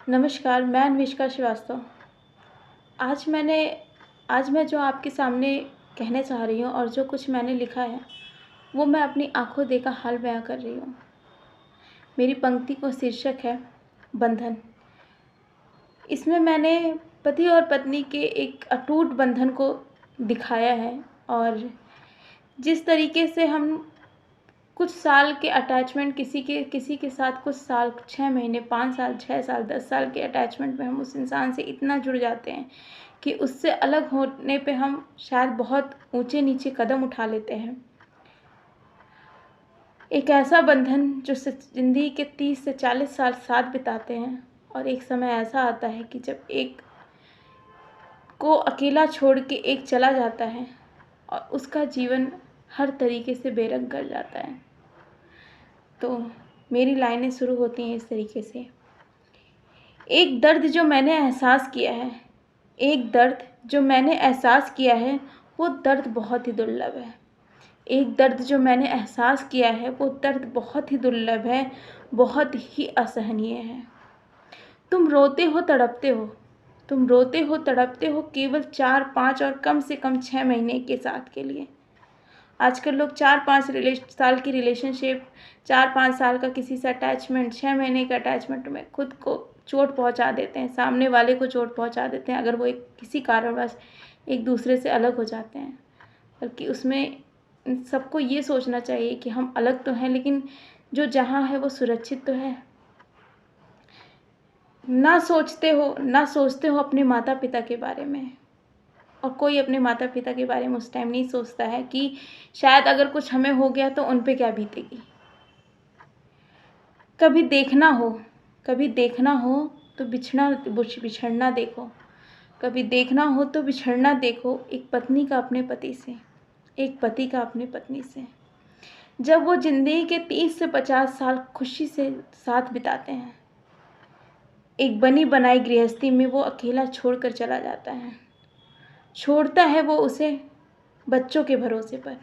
नमस्कार, मैं अन्विष्का श्रीवास्तव। आज मैंने आज मैं जो आपके सामने कहना चाह रही हूँ और जो कुछ मैंने लिखा है, वो मैं अपनी आँखों देखा हाल बयाँ कर रही हूँ। मेरी पंक्ति का शीर्षक है बंधन। इसमें मैंने पति और पत्नी के एक अटूट बंधन को दिखाया है और जिस तरीके से हम कुछ साल के अटैचमेंट किसी के साथ कुछ साल, 6 महीने, 5 साल, 6 साल, 10 साल के अटैचमेंट में हम उस इंसान से इतना जुड़ जाते हैं कि उससे अलग होने पे हम शायद बहुत ऊंचे-नीचे कदम उठा लेते हैं। एक ऐसा बंधन जो ज़िंदगी के 30 से 40 साल साथ बिताते हैं और एक समय ऐसा आता है कि जब एक को अकेला छोड़ के एक चला जाता है और उसका जीवन हर तरीके से बेरंग कर जाता है। तो मेरी लाइनें शुरू होती हैं इस तरीके से। एक दर्द जो मैंने एहसास किया है, एक दर्द जो मैंने एहसास किया है, वो दर्द बहुत ही दुर्लभ है। एक दर्द जो मैंने एहसास किया है, वो दर्द बहुत ही दुर्लभ है, बहुत ही असहनीय है। तुम रोते हो, तड़पते हो, तुम रोते हो, तड़पते हो केवल 4, 5 और कम से कम 6 महीने के साथ के लिए। आजकल लोग 4-5 साल की रिलेशनशिप, 4-5 साल का किसी से अटैचमेंट, 6 महीने के अटैचमेंट में खुद को चोट पहुंचा देते हैं, सामने वाले को चोट पहुंचा देते हैं अगर वो किसी कारणवश एक दूसरे से अलग हो जाते हैं। बल्कि उसमें सबको ये सोचना चाहिए कि हम अलग तो हैं, लेकिन जो जहाँ है वो सुरक्षित तो है। ना सोचते हो अपने माता पिता के बारे में, और कोई अपने माता पिता के बारे में उस टाइम नहीं सोचता है कि शायद अगर कुछ हमें हो गया तो उन पे क्या बीतेगी। कभी देखना हो तो बिछड़ना देखो। कभी देखना हो तो बिछड़ना देखो, एक पत्नी का अपने पति से, एक पति का अपनी पत्नी से। जब वो ज़िंदगी के 30 से 50 साल खुशी से साथ बिताते हैं, एक बनी बनाई गृहस्थी में वो अकेला छोड़कर चला जाता है। छोड़ता है वो उसे बच्चों के भरोसे पर,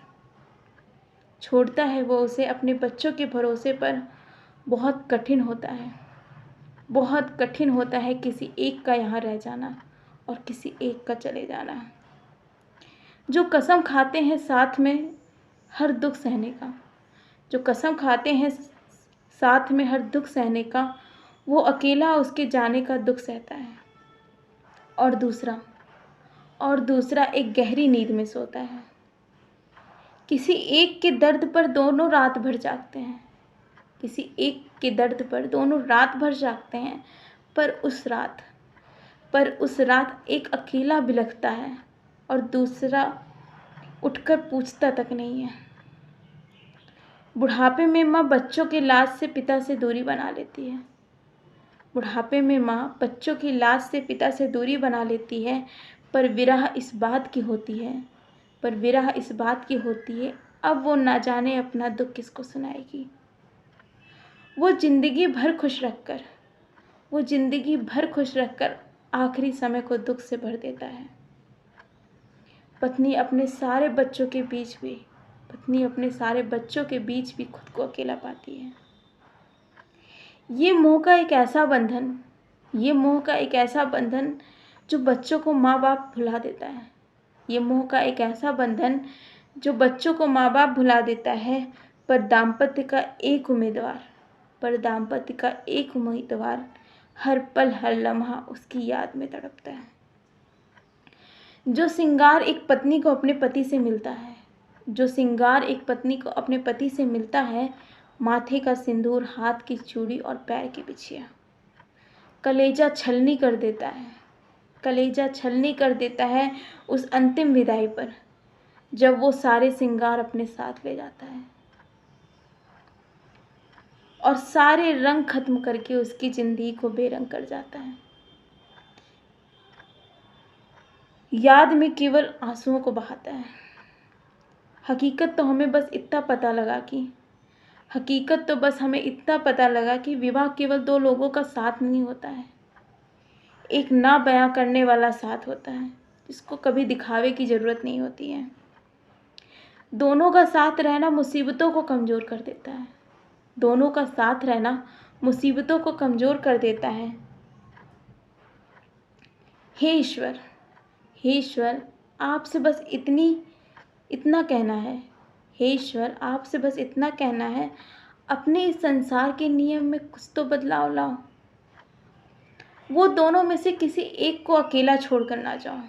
छोड़ता है वो उसे अपने बच्चों के भरोसे पर। बहुत कठिन होता है, बहुत कठिन होता है किसी एक का यहाँ रह जाना और किसी एक का चले जाना। जो कसम खाते हैं साथ में हर दुख सहने का, जो कसम खाते हैं साथ में हर दुख सहने का, वो अकेला उसके जाने का दुख सहता है। और दूसरा एक गहरी नींद में सोता है। किसी एक के दर्द पर दोनों रात भर जागते हैं, किसी एक के दर्द पर दोनों रात भर जागते हैं, पर उस रात एक अकेला बिलखता है और दूसरा उठकर पूछता तक नहीं है। बुढ़ापे में माँ बच्चों के लाज से पिता से दूरी बना लेती है। बुढ़ापे में माँ बच्चों की लाज से पिता से दूरी बना लेती है, पर विरह इस बात की होती है, अब वो ना जाने अपना दुख किसको सुनाएगी। वो जिंदगी भर खुश रखकर आखिरी समय को दुख से भर देता है। पत्नी अपने सारे बच्चों के बीच भी खुद को अकेला पाती है। ये मोह का एक ऐसा बंधन जो बच्चों को माँ बाप भुला देता है। ये मोह का एक ऐसा बंधन जो बच्चों को माँ बाप भुला देता है, पर दाम्पत्य का एक उम्मीदवार हर पल हर लम्हा उसकी याद में तड़पता है। जो श्रृंगार एक पत्नी को अपने पति से मिलता है, माथे का सिंदूर, हाथ की चूड़ी और पैर की बिछिया, कलेजा छलनी कर देता है उस अंतिम विदाई पर, जब वो सारे श्रृंगार अपने साथ ले जाता है और सारे रंग खत्म करके उसकी जिंदगी को बेरंग कर जाता है। याद में केवल आंसुओं को बहाता है। हकीकत तो हमें बस इतना पता लगा कि विवाह केवल 2 लोगों का साथ नहीं होता है, एक ना बयां करने वाला साथ होता है, जिसको कभी दिखावे की ज़रूरत नहीं होती है। दोनों का साथ रहना मुसीबतों को कमज़ोर कर देता है। हे ईश्वर, आपसे बस इतना कहना है। हे ईश्वर, आपसे बस इतना कहना है, अपने इस संसार के नियम में कुछ तो बदलाव लाओ। वो दोनों में से किसी एक को अकेला छोड़कर ना जाओ,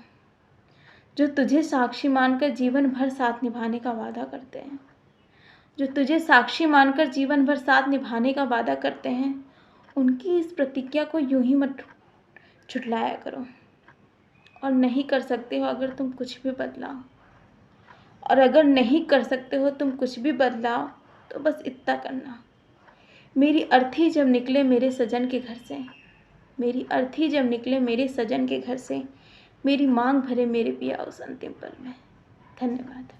जो तुझे साक्षी मानकर जीवन भर साथ निभाने का वादा करते हैं। जो तुझे साक्षी मानकर जीवन भर साथ निभाने का वादा करते हैं, उनकी इस प्रतिज्ञा को यूं ही मत झुठलाया करो। और नहीं कर सकते हो अगर तुम कुछ भी बदलाओ, और अगर नहीं कर सकते हो तुम कुछ भी बदलाओ, तो बस इतना करना, मेरी अर्थी जब निकले मेरे सजन के घर से, मेरी अर्थी जब निकले मेरे सजन के घर से, मेरी मांग भरे मेरे पिया उस अंतिम पल में। धन्यवाद।